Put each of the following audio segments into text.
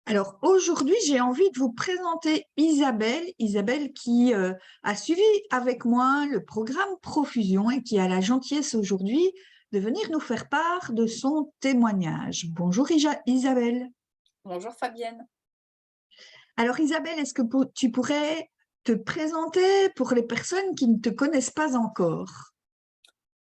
Alors aujourd'hui, j'ai envie de vous présenter Isabelle. Isabelle qui a suivi avec moi le programme Profusion et qui a la gentillesse aujourd'hui de venir nous faire part de son témoignage. Bonjour Isabelle. Bonjour Fabienne. Alors Isabelle, est-ce que tu pourrais te présenter pour les personnes qui ne te connaissent pas encore?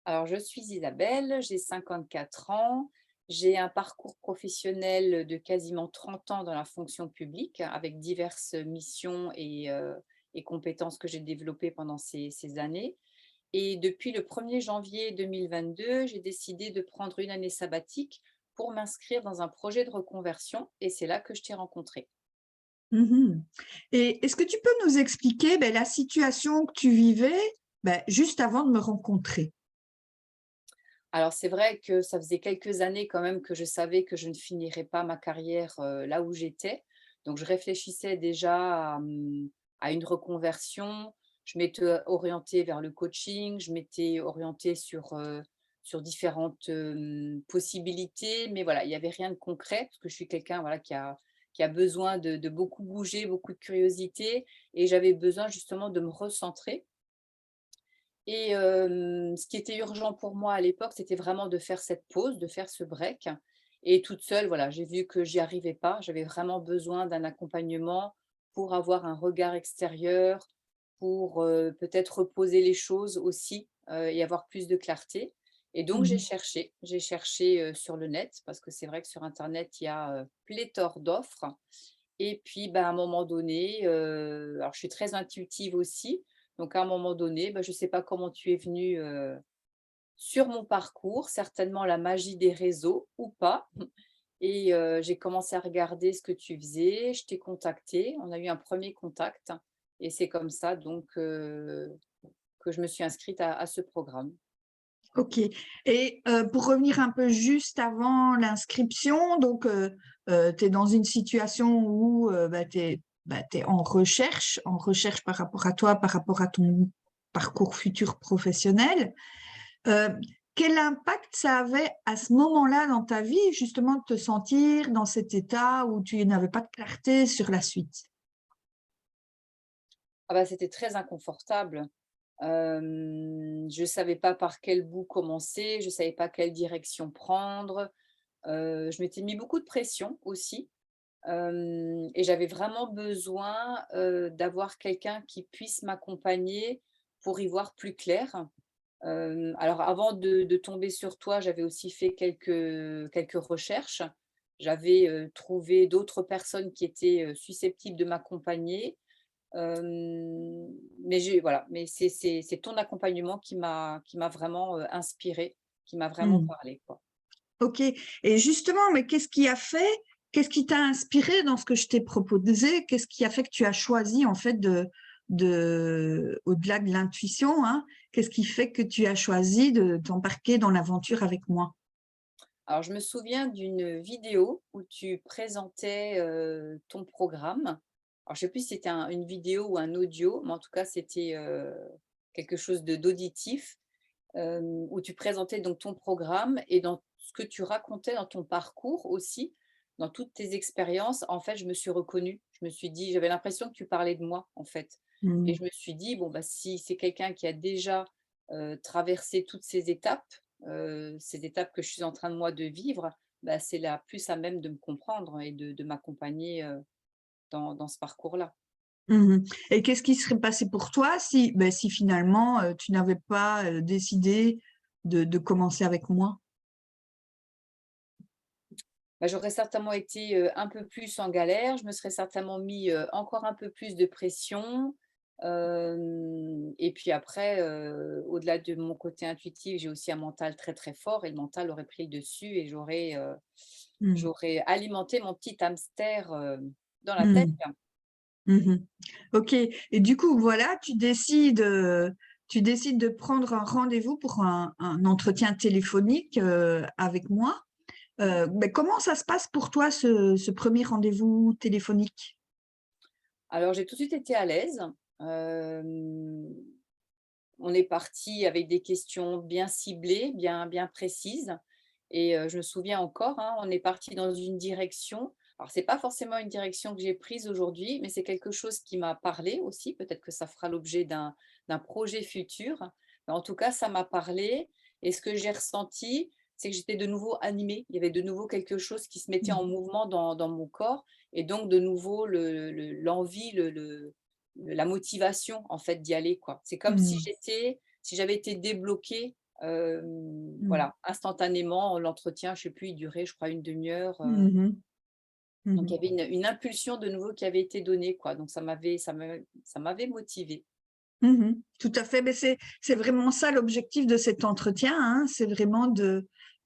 Alors, je suis Isabelle, j'ai 54 ans, j'ai un parcours professionnel de quasiment 30 ans dans la fonction publique avec diverses missions et compétences que j'ai développées pendant ces années. Et depuis le 1er janvier 2022, j'ai décidé de prendre une année sabbatique pour m'inscrire dans un projet de reconversion et c'est là que je t'ai rencontrée. Mhm. Et est-ce que tu peux nous expliquer la situation que tu vivais juste avant de me rencontrer? Alors c'est vrai que ça faisait quelques années quand même que je savais que je ne finirais pas ma carrière, là où j'étais. Donc je réfléchissais déjà à une reconversion. Je m'étais orientée vers le coaching, je m'étais orientée sur différentes, possibilités, mais voilà, il n'y avait rien de concret parce que je suis quelqu'un, voilà, qui a besoin de beaucoup bouger, beaucoup de curiosité et j'avais besoin justement de me recentrer. Et ce qui était urgent pour moi à l'époque, c'était vraiment de faire cette pause, de faire ce break et toute seule, voilà, j'ai vu que j'y arrivais pas. J'avais vraiment besoin d'un accompagnement pour avoir un regard extérieur, pour, peut-être reposer les choses aussi, et avoir plus de clarté et donc Mhm. j'ai cherché, sur le net parce que c'est vrai que sur internet, il y a, pléthore d'offres et puis, bah, à un moment donné, alors je suis très intuitive aussi, donc à un moment donné, bah, je ne sais pas comment tu es venue, sur mon parcours, certainement la magie des réseaux ou pas et j'ai commencé à regarder ce que tu faisais, je t'ai contacté, on a eu un premier contact et c'est comme ça donc que je me suis inscrite à ce programme. Ok. Et pour revenir un peu juste avant l'inscription, donc tu es dans une situation où tu es, en recherche par rapport à toi, par rapport à ton parcours futur professionnel. Euh, Quel impact ça avait à ce moment-là dans ta vie, justement, de te sentir dans cet état où tu n'avais pas de clarté sur la suite? Ah bah, c'était très inconfortable. Je ne savais pas par quel bout commencer, je ne savais pas quelle direction prendre. Je m'étais mis beaucoup de pression aussi, et j'avais vraiment besoin, d'avoir quelqu'un qui puisse m'accompagner pour y voir plus clair. Alors avant de tomber sur toi, j'avais aussi fait quelques recherches. J'avais, trouvé d'autres personnes qui étaient, susceptibles de m'accompagner. Mais c'est ton accompagnement qui m'a vraiment, inspirée, qui m'a vraiment Hmm. parlé, quoi. Ok. Et justement, mais qu'est-ce qui t'a inspiré dans ce que je t'ai proposé? Qu'est-ce qui a fait que tu as choisi, en fait, au-delà de l'intuition, hein, qu'est-ce qui fait que tu as choisi de t'embarquer dans l'aventure avec moi? Alors je me souviens d'une vidéo où tu présentais, ton programme. Alors je sais plus si c'était une vidéo ou un audio, mais en tout cas c'était, quelque chose d'auditif, où tu présentais donc ton programme et dans ce que tu racontais dans ton parcours aussi, dans toutes tes expériences, en fait, je me suis reconnue. Je me suis dit j'avais l'impression que tu parlais de moi, en fait et Hmm. je me suis dit: «Bon, bah, si c'est quelqu'un qui a déjà, traversé toutes ces étapes que je suis en train de moi de vivre, bah, c'est la plus à même de me comprendre et de m'accompagner, dans ce parcours-là». Mhm. Et qu'est-ce qui serait passé pour toi si finalement tu n'avais pas décidé de commencer avec moi? Bah, j'aurais certainement été, un peu plus en galère. Je me serais certainement mis, encore un peu plus de pression. Et puis après, au-delà de mon côté intuitif, j'ai aussi un mental très, très fort et le mental aurait pris le dessus et Hmm. j'aurais alimenté mon petit hamster, dans la tête. Hmm. Mhm. Ok. Et du coup, voilà, tu décides de prendre un rendez-vous pour un entretien téléphonique avec moi. Mais comment ça se passe pour toi, ce premier rendez-vous téléphonique? Alors j'ai tout de suite été à l'aise. Hem, on est parti avec des questions bien ciblées, bien précises et je me souviens encore, hein, on est parti dans une direction. Alors, c'est pas forcément une direction que j'ai prise aujourd'hui, mais c'est quelque chose qui m'a parlé aussi. Peut-être que ça fera l'objet d'un projet futur. Mais en tout cas, ça m'a parlé et ce que j'ai ressenti, c'est que j'étais de nouveau animée. Il y avait de nouveau quelque chose qui se mettait en Mmh. mouvement dans mon corps et donc de nouveau l'envie, la motivation en fait d'y aller, quoi. C'est comme Mmh. si j'avais été débloquée, Mmh. voilà, instantanément. L'entretien, je sais plus, il durait, je crois, une demi-heure. Mmh mh. Donc il Mmh. y avait une impulsion de nouveau qui avait été donnée, quoi. Donc ça m'avait motivée. Mmh. Tout à fait, mais c'est vraiment ça l'objectif de cet entretien, hein, c'est vraiment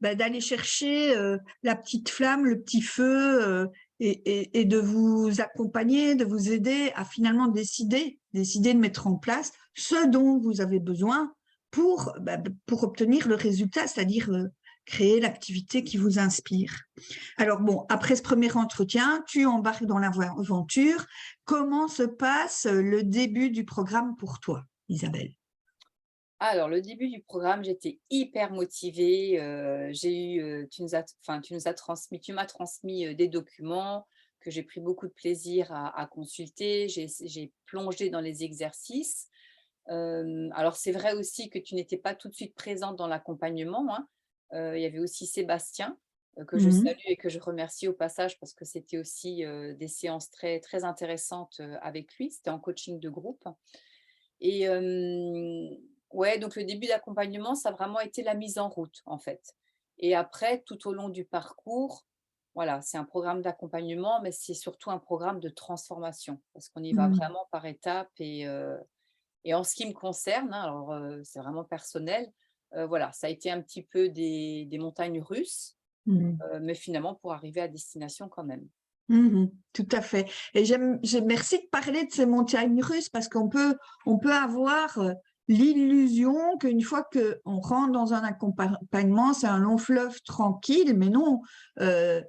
d'aller chercher, la petite flamme, le petit feu, et de vous accompagner, de vous aider à finalement décider de mettre en place ce dont vous avez besoin pour obtenir le résultat, c'est-à-dire, créer l'activité qui vous inspire. Alors bon, après ce premier entretien, tu embarques dans l'aventure. Comment se passe le début du programme pour toi, Isabelle? Alors le début du programme, j'étais hyper motivée, j'ai eu, tu m'as transmis, des documents que j'ai pris beaucoup de plaisir à consulter. J'ai plongé dans les exercices. Alors c'est vrai aussi que tu n'étais pas tout de suite présente dans l'accompagnement, hein. Il y avait aussi Sébastien, que je Mmh. salue et que je remercie au passage parce que c'était aussi, des séances très, très intéressantes, avec lui. C'était en coaching de groupe et ouais, donc le début d'accompagnement, ça a vraiment été la mise en route, en fait et après tout au long du parcours, voilà, c'est un programme d'accompagnement, mais c'est surtout un programme de transformation parce qu'on y va Mmh. vraiment par étapes et en ce qui me concerne, hein, alors, c'est vraiment personnel, voilà, ça a été un petit peu des montagnes russes, Mmh. mais finalement pour arriver à destination quand même. Mmh. Tout à fait, et merci de parler de ces montagnes russes parce qu'on peut avoir, l'illusion qu'une fois qu'on rentre dans un accompagnement, c'est un long fleuve tranquille, mais non, heu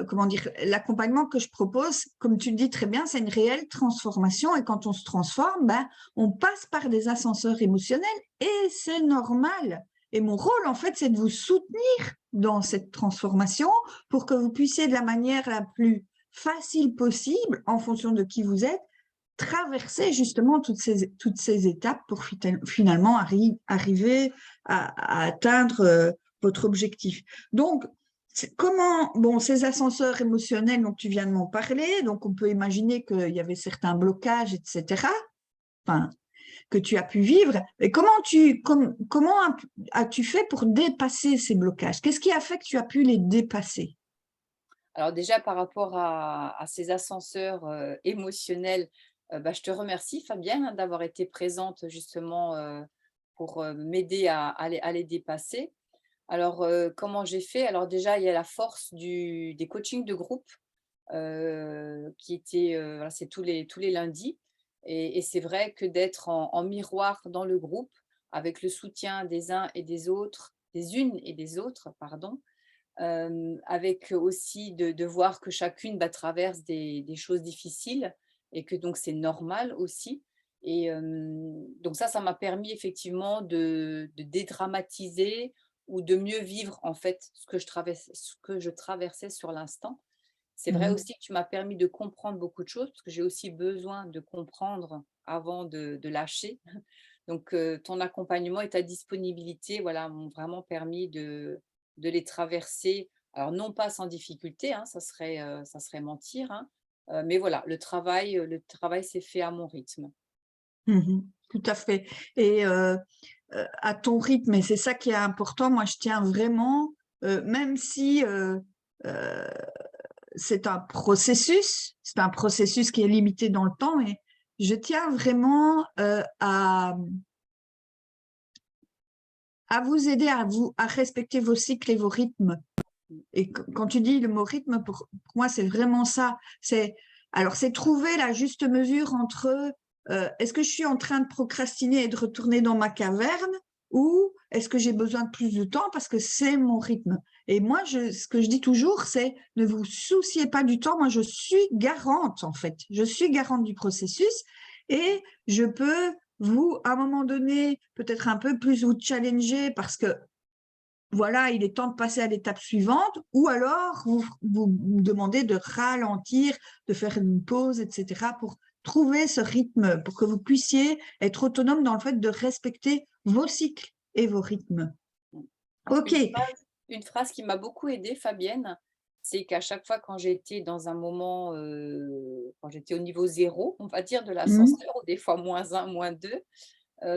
comment dire, l'accompagnement que je propose, comme tu le dis très bien, c'est une réelle transformation. Et quand on se transforme, ben, on passe par des ascenseurs émotionnels et c'est normal. Et mon rôle, en fait, c'est de vous soutenir dans cette transformation pour que vous puissiez, de la manière la plus facile possible, en fonction de qui vous êtes, traverser justement toutes ces étapes pour finalement arriver à atteindre votre objectif. Donc, comment, bon, ces ascenseurs émotionnels dont tu viens de m'en parler, donc on peut imaginer qu'il y avait certains blocages, etc., enfin, que tu as pu vivre. Et comment as-tu fait pour dépasser ces blocages? Qu'est-ce qui a fait que tu as pu les dépasser? Alors déjà par rapport à ces ascenseurs, émotionnels, bah, je te remercie Fabienne, hein, d'avoir été présente justement, pour, m'aider à les dépasser. Alors, comment j'ai fait? Alors déjà, il y a la force des coachings de groupe, qui étaient, voilà, c'est tous les lundis et c'est vrai que d'être en miroir dans le groupe, avec le soutien des uns et des autres, des unes et des autres, pardon, avec aussi de voir que chacune, bah, traverse des choses difficiles et que donc c'est normal aussi et donc ça m'a permis effectivement de dédramatiser ou de mieux vivre en fait ce que je traversais sur l'instant. C'est vrai Mhm. aussi que tu m'as permis de comprendre beaucoup de choses, parce que j'ai aussi besoin de comprendre avant de lâcher. Donc, ton accompagnement et ta disponibilité, voilà, m'ont vraiment permis de les traverser. Alors non pas sans difficulté, hein, ça serait mentir, hein, mais voilà, le travail s'est fait à mon rythme. Mhm. Tout à fait. Et à ton rythme, et c'est ça qui est important. Moi, je tiens vraiment, même si euh, c'est un processus qui est limité dans le temps, et je tiens vraiment à vous aider à respecter vos cycles et vos rythmes. Mmh. Et quand tu dis le mot rythme, pour moi, c'est vraiment ça. C'est trouver la juste mesure entre est-ce que je suis en train de procrastiner et de retourner dans ma caverne, ou est-ce que j'ai besoin de plus de temps parce que c'est mon rythme. Et moi, ce que je dis toujours, c'est ne vous souciez pas du temps. Moi, je suis garante, en fait. Je suis garante du processus et je peux à un moment donné, peut-être un peu plus vous challenger parce que voilà, il est temps de passer à l'étape suivante, ou alors vous demandez de ralentir, de faire une pause, etc., pour trouver ce rythme, pour que vous puissiez être autonome dans le fait de respecter vos cycles et vos rythmes. OK. Une phrase qui m'a beaucoup aidée, Fabienne, c'est qu'à chaque fois quand j'étais dans un moment, quand j'étais au niveau zéro, on va dire, de Mmh. l'ascenseur, ou des fois -1, -2,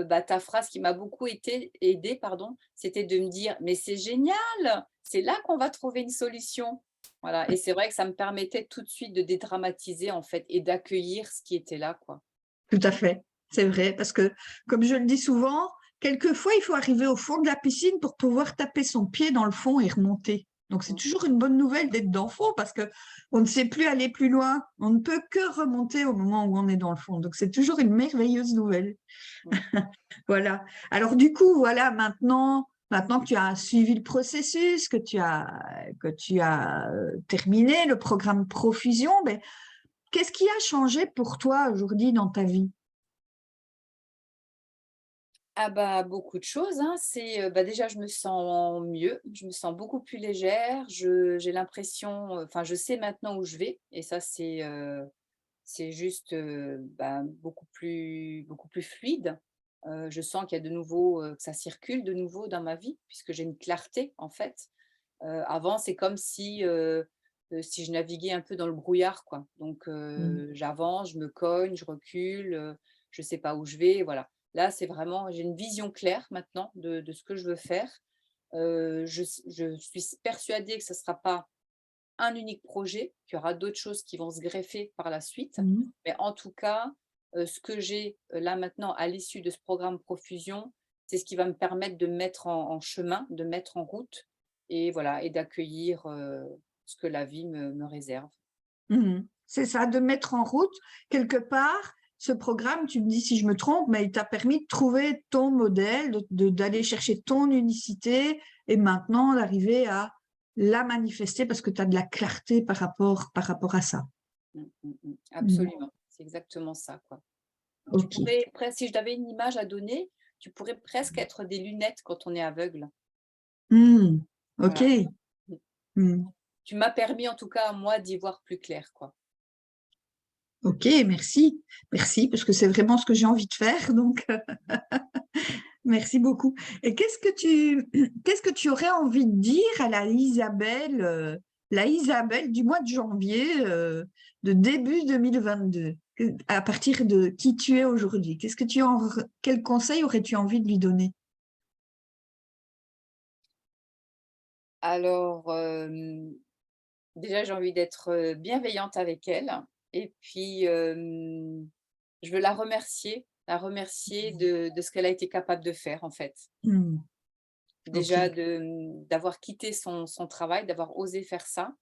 bah, ta phrase qui m'a beaucoup aidée, pardon, c'était de me dire: «Mais c'est génial! C'est là qu'on va trouver une solution». Voilà, et c'est vrai que ça me permettait tout de suite de dédramatiser, en fait, et d'accueillir ce qui était là, quoi. Tout à fait, c'est vrai, parce que, comme je le dis souvent, quelquefois, il faut arriver au fond de la piscine pour pouvoir taper son pied dans le fond et remonter. Donc, c'est Mmh, toujours une bonne nouvelle d'être dans le fond parce qu'on ne sait plus aller plus loin. On ne peut que remonter au moment où on est dans le fond. Donc, c'est toujours une merveilleuse nouvelle. mmh. Voilà. Alors, du coup, voilà, maintenant que tu as suivi le processus, que tu as terminé le programme Profusion, ben, qu'est-ce qui a changé pour toi aujourd'hui dans ta vie? Ah bah, beaucoup de choses, hein. C'est, bah, déjà, je me sens mieux, je me sens beaucoup plus légère, j'ai l'impression, enfin, je sais maintenant où je vais, et ça, c'est juste, bah, beaucoup plus fluide. Je sens qu'il y a de nouveau, que ça circule de nouveau dans ma vie, puisque j'ai une clarté, en fait. Avant, c'est comme si je naviguais un peu dans le brouillard, quoi. Donc Mmh. j'avance, je me cogne, je recule, je ne sais pas où je vais, voilà. Là, c'est vraiment, j'ai une vision claire maintenant de ce que je veux faire. Je suis persuadée que ce ne sera pas un unique projet, qu'il y aura d'autres choses qui vont se greffer par la suite. Mmh. Mais en tout cas, ce que j'ai, là maintenant à l'issue de ce programme Profusion, c'est ce qui va me permettre de mettre en chemin, de mettre en route, et voilà, et d'accueillir, ce que la vie me réserve. Mmh. C'est ça, de mettre en route quelque part ce programme, tu me dis si je me trompe, mais il t'a permis de trouver ton modèle, d'aller chercher ton unicité et maintenant d'arriver à la manifester parce que tu as de la clarté par rapport à ça. Mmh, mmh, mmh. Mmh. Absolument, c'est exactement ça, quoi. Tu OK. pourrais presque, si je t'avais une image à donner, tu pourrais presque être des lunettes quand on est aveugle. Mmh. Voilà. OK. Mmh. Mmh. Tu m'as permis, en tout cas, à moi, d'y voir plus clair, quoi. OK, merci. Merci parce que c'est vraiment ce que j'ai envie de faire donc merci beaucoup. Et qu'est-ce que tu aurais envie de dire à la Isabelle du mois de janvier, de début 2022, à partir de qui tu es aujourd'hui? Quel conseil aurais-tu envie de lui donner? Alors, déjà, j'ai envie d'être, bienveillante avec elle, et puis, je veux la remercier de ce qu'elle a été capable de faire, en fait. Mmh, Déjà OK. d'avoir quitté son travail, d'avoir osé faire ça,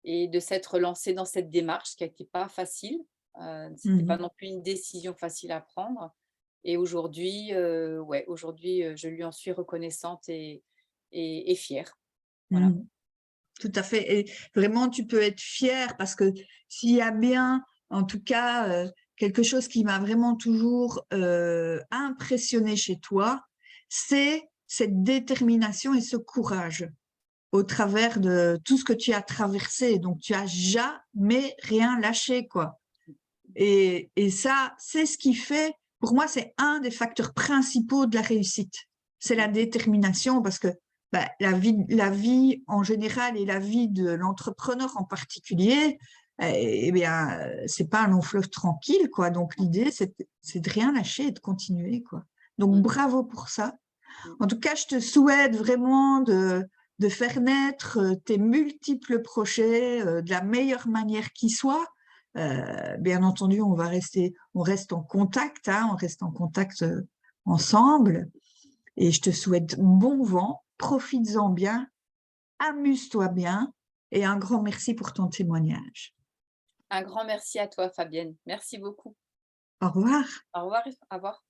et de s'être lancée dans cette démarche qui a été pas facile. C'était pas Mmh. non plus une décision facile à prendre, et aujourd'hui, ouais, aujourd'hui, je lui en suis reconnaissante et fière. Voilà. Mmh. Tout à fait et vraiment tu peux être fier parce que s'il y a bien, en tout cas, quelque chose qui m'a vraiment toujours, impressionnée chez toi, c'est cette détermination et ce courage au travers de tout ce que tu as traversé. Donc tu as jamais rien lâché, quoi et ça, c'est ce qui fait pour moi, c'est un des facteurs principaux de la réussite. C'est la détermination parce que, bah, la vie en général et la vie de l'entrepreneur en particulier, eh bien, c'est pas un long fleuve tranquille, quoi. Donc l'idée, c'est de rien lâcher et de continuer, quoi. Donc Mmh, bravo pour ça. mmh. En tout cas, je te souhaite vraiment de faire naître tes multiples projets de la meilleure manière qui soit. Bien entendu, on reste en contact, hein, on reste en contact ensemble. Et je te souhaite bon vent, profites-en bien, amuse-toi bien et un grand merci pour ton témoignage. Un grand merci à toi, Fabienne. Merci beaucoup. Au revoir. Au revoir. Au revoir.